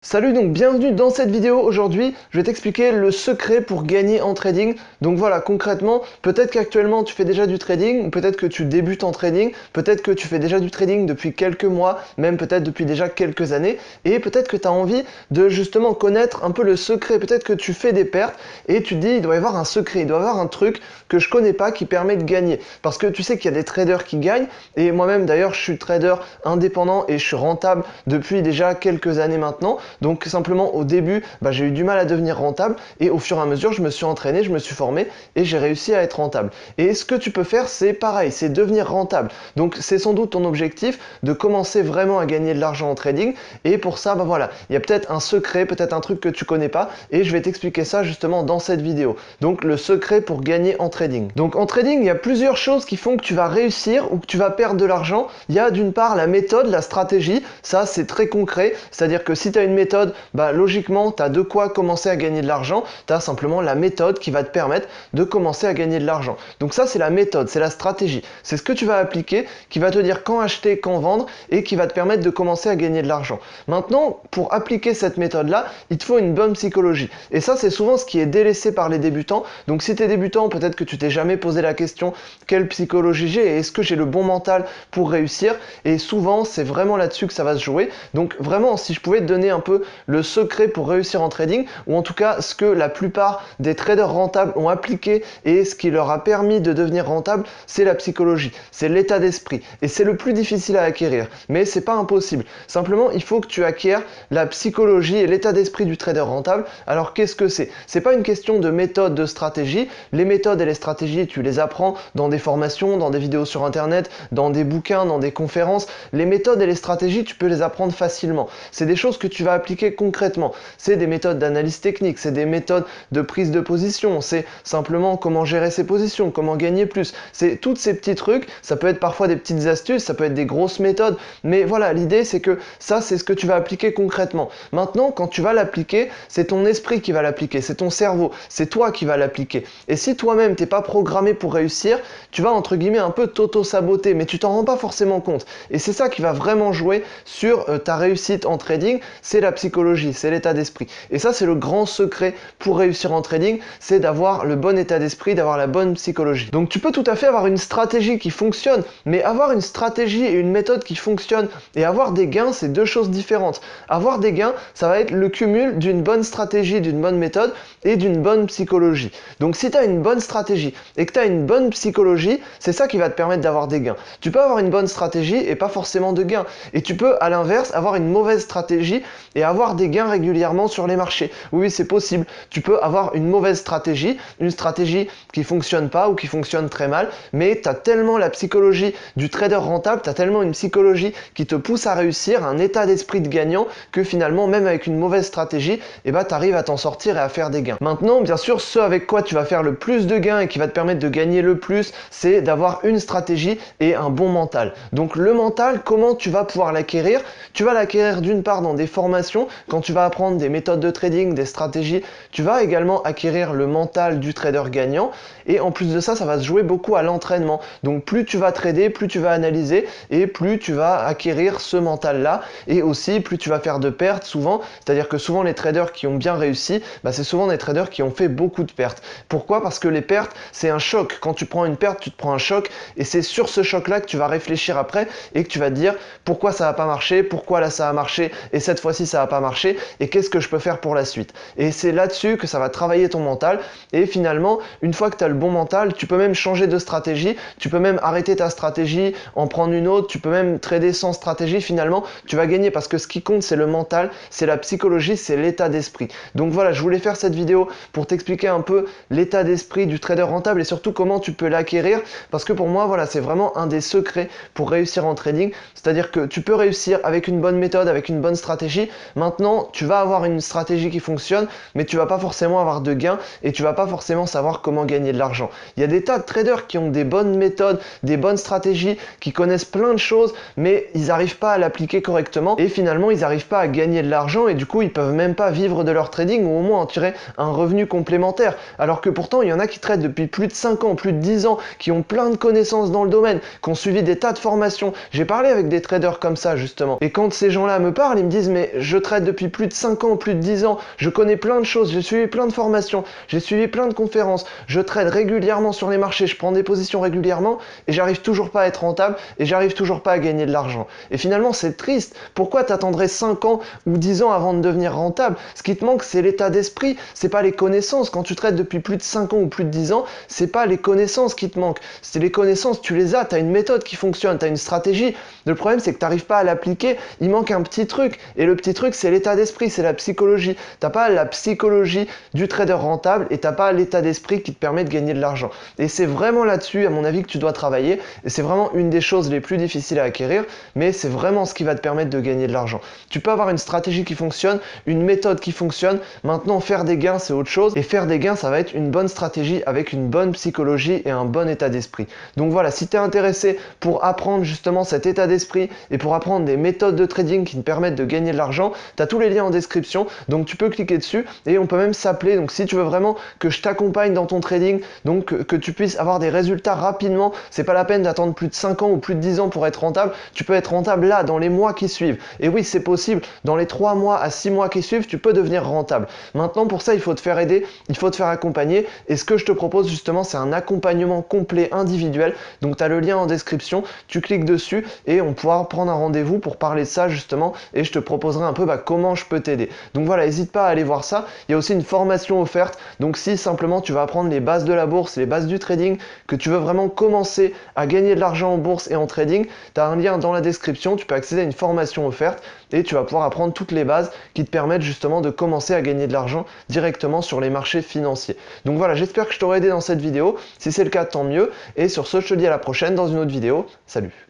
Salut, donc bienvenue dans cette vidéo. Aujourd'hui, je vais t'expliquer le secret pour gagner en trading. Donc voilà, concrètement, peut-être qu'actuellement tu fais déjà du trading, ou peut-être que tu débutes en trading, peut-être que tu fais déjà du trading depuis quelques mois, même peut-être depuis déjà quelques années, et peut-être que tu as envie de justement connaître un peu le secret. Peut-être que tu fais des pertes et tu te dis, il doit y avoir un secret, il doit y avoir un truc que je connais pas qui permet de gagner. Parce que tu sais qu'il y a des traders qui gagnent, et moi-même d'ailleurs, je suis trader indépendant et je suis rentable depuis déjà quelques années maintenant. Donc simplement au début, j'ai eu du mal à devenir rentable et au fur et à mesure, je me suis entraîné, je me suis formé et j'ai réussi à être rentable. Et ce que tu peux faire, c'est pareil, c'est devenir rentable. Donc c'est sans doute ton objectif de commencer vraiment à gagner de l'argent en trading. Et pour ça, voilà, il y a peut-être un secret, peut-être un truc que tu connais pas et je vais t'expliquer ça justement dans cette vidéo. Donc le secret pour gagner en trading. Donc en trading, il y a plusieurs choses qui font que tu vas réussir ou que tu vas perdre de l'argent. Il y a d'une part la méthode, la stratégie, ça c'est très concret, c'est-à-dire que si tu as une méthode, logiquement, tu as de quoi commencer à gagner de l'argent. Tu as simplement la méthode qui va te permettre de commencer à gagner de l'argent. Donc ça, c'est la méthode, c'est la stratégie. C'est ce que tu vas appliquer qui va te dire quand acheter, quand vendre et qui va te permettre de commencer à gagner de l'argent. Maintenant, pour appliquer cette méthode-là, il te faut une bonne psychologie. Et ça, c'est souvent ce qui est délaissé par les débutants. Donc si tu es débutant, peut-être que tu t'es jamais posé la question quelle psychologie j'ai et est-ce que j'ai le bon mental pour réussir. Et souvent, c'est vraiment là-dessus que ça va se jouer. Donc vraiment, si je pouvais te donner un peu le secret pour réussir en trading, ou en tout cas ce que la plupart des traders rentables ont appliqué et ce qui leur a permis de devenir rentable, c'est la psychologie, c'est l'état d'esprit. Et c'est le plus difficile à acquérir, mais c'est pas impossible. Simplement, il faut que tu acquières la psychologie et l'état d'esprit du trader rentable. Alors qu'est-ce que c'est? C'est pas une question de méthode, de stratégie. Les méthodes et les stratégies, tu les apprends dans des formations, dans des vidéos sur internet, dans des bouquins, dans des conférences. Les méthodes et les stratégies, tu peux les apprendre facilement. C'est des choses que tu vas appliquer concrètement. C'est des méthodes d'analyse technique, c'est des méthodes de prise de position, c'est simplement comment gérer ses positions, comment gagner plus. C'est tous ces petits trucs, ça peut être parfois des petites astuces, ça peut être des grosses méthodes, mais voilà, l'idée c'est que ça c'est ce que tu vas appliquer concrètement. Maintenant, quand tu vas l'appliquer, c'est ton esprit qui va l'appliquer, c'est ton cerveau, c'est toi qui va l'appliquer. Et si toi-même t'es pas programmé pour réussir, tu vas entre guillemets un peu t'auto-saboter, mais tu t'en rends pas forcément compte. Et c'est ça qui va vraiment jouer sur ta réussite en trading, c'est la psychologie, c'est l'état d'esprit. Et ça, c'est le grand secret pour réussir en trading, c'est d'avoir le bon état d'esprit, d'avoir la bonne psychologie. Donc tu peux tout à fait avoir une stratégie qui fonctionne, mais avoir une stratégie et une méthode qui fonctionne et avoir des gains, c'est deux choses différentes. Avoir des gains, ça va être le cumul d'une bonne stratégie, d'une bonne méthode et d'une bonne psychologie. Donc si tu as une bonne stratégie et que tu as une bonne psychologie, c'est ça qui va te permettre d'avoir des gains. Tu peux avoir une bonne stratégie et pas forcément de gains. Et tu peux, à l'inverse, avoir une mauvaise stratégie et avoir des gains régulièrement sur les marchés. Oui, c'est possible. Tu peux avoir une mauvaise stratégie, une stratégie qui fonctionne pas ou qui fonctionne très mal, mais tu as tellement la psychologie du trader rentable, tu as tellement une psychologie qui te pousse à réussir, un état d'esprit de gagnant, que finalement, même avec une mauvaise stratégie, tu arrives à t'en sortir et à faire des gains. Maintenant, bien sûr, ce avec quoi tu vas faire le plus de gains et qui va te permettre de gagner le plus, c'est d'avoir une stratégie et un bon mental. Donc le mental, comment tu vas pouvoir l'acquérir? Tu vas l'acquérir d'une part dans des formations, quand tu vas apprendre des méthodes de trading, des stratégies, tu vas également acquérir le mental du trader gagnant et en plus de ça, ça va se jouer beaucoup à l'entraînement. Donc plus tu vas trader, plus tu vas analyser et plus tu vas acquérir ce mental-là et aussi plus tu vas faire de pertes souvent, c'est-à-dire que souvent les traders qui ont bien réussi, c'est souvent des traders qui ont fait beaucoup de pertes. Pourquoi? Parce que les pertes, c'est un choc. Quand tu prends une perte, tu te prends un choc et c'est sur ce choc-là que tu vas réfléchir après et que tu vas te dire pourquoi ça n'a pas marché, pourquoi là ça a marché et cette fois-ci ça n'a pas marché et qu'est-ce que je peux faire pour la suite. Et c'est là-dessus que ça va travailler ton mental et finalement, une fois que tu as le bon mental, tu peux même changer de stratégie, tu peux même arrêter ta stratégie, en prendre une autre, tu peux même trader sans stratégie, finalement tu vas gagner parce que ce qui compte c'est le mental, c'est la psychologie, c'est l'état d'esprit. Donc voilà, je voulais faire cette vidéo pour t'expliquer un peu l'état d'esprit du trader rentable et surtout comment tu peux l'acquérir parce que pour moi voilà, c'est vraiment un des secrets pour réussir en trading, c'est-à-dire que tu peux réussir avec une bonne méthode, avec une bonne stratégie. Maintenant, tu vas avoir une stratégie qui fonctionne, mais tu vas pas forcément avoir de gains et tu vas pas forcément savoir comment gagner de l'argent. Il y a des tas de traders qui ont des bonnes méthodes, des bonnes stratégies, qui connaissent plein de choses, mais ils n'arrivent pas à l'appliquer correctement et finalement ils n'arrivent pas à gagner de l'argent et du coup ils peuvent même pas vivre de leur trading ou au moins en tirer un revenu complémentaire. Alors que pourtant il y en a qui tradent depuis plus de 5 ans, plus de 10 ans, qui ont plein de connaissances dans le domaine, qui ont suivi des tas de formations. J'ai parlé avec des traders comme ça justement. Et quand ces gens-là me parlent, ils me disent mais je trade depuis plus de 5 ans, plus de 10 ans, je connais plein de choses, j'ai suivi plein de formations, j'ai suivi plein de conférences, je trade régulièrement sur les marchés, je prends des positions régulièrement et j'arrive toujours pas à être rentable et j'arrive toujours pas à gagner de l'argent. Et finalement, c'est triste. Pourquoi t'attendrais 5 ans ou 10 ans avant de devenir rentable? Ce qui te manque, c'est l'état d'esprit, c'est pas les connaissances. Quand tu trades depuis plus de 5 ans ou plus de 10 ans, c'est pas les connaissances qui te manquent. C'est les connaissances, tu les as, tu as une méthode qui fonctionne, tu as une stratégie. Le problème, c'est que tu n'arrives pas à l'appliquer, il manque un petit truc. Et le petit truc, c'est l'état d'esprit, c'est la psychologie. T'as pas la psychologie du trader rentable et t'as pas l'état d'esprit qui te permet de gagner de l'argent. Et c'est vraiment là-dessus, à mon avis, que tu dois travailler. Et c'est vraiment une des choses les plus difficiles à acquérir, mais c'est vraiment ce qui va te permettre de gagner de l'argent. Tu peux avoir une stratégie qui fonctionne, une méthode qui fonctionne. Maintenant, faire des gains, c'est autre chose. Et faire des gains, ça va être une bonne stratégie avec une bonne psychologie et un bon état d'esprit. Donc voilà, si tu es intéressé pour apprendre justement cet état d'esprit et pour apprendre des méthodes de trading qui te permettent de gagner de l'argent, tu as tous les liens en description, donc tu peux cliquer dessus et on peut même s'appeler. Donc si tu veux vraiment que je t'accompagne dans ton trading, donc que tu puisses avoir des résultats rapidement, c'est pas la peine d'attendre plus de 5 ans ou plus de 10 ans pour être rentable, tu peux être rentable là, dans les mois qui suivent. Et oui, c'est possible, dans les 3 mois à 6 mois qui suivent, tu peux devenir rentable. Maintenant, pour ça, il faut te faire aider, il faut te faire accompagner, et ce que je te propose justement, c'est un accompagnement complet individuel. Donc tu as le lien en description, tu cliques dessus et on pourra prendre un rendez-vous pour parler de ça justement, et je te proposerai un peu comment je peux t'aider. Donc voilà, n'hésite pas à aller voir ça. Il y a aussi une formation offerte, donc si simplement tu vas apprendre les bases de la bourse, les bases du trading, que tu veux vraiment commencer à gagner de l'argent en bourse et en trading, tu as un lien dans la description, tu peux accéder à une formation offerte et tu vas pouvoir apprendre toutes les bases qui te permettent justement de commencer à gagner de l'argent directement sur les marchés financiers. Donc voilà, j'espère que je t'aurai aidé dans cette vidéo. Si c'est le cas, tant mieux. Et sur ce, je te dis à la prochaine dans une autre vidéo. Salut!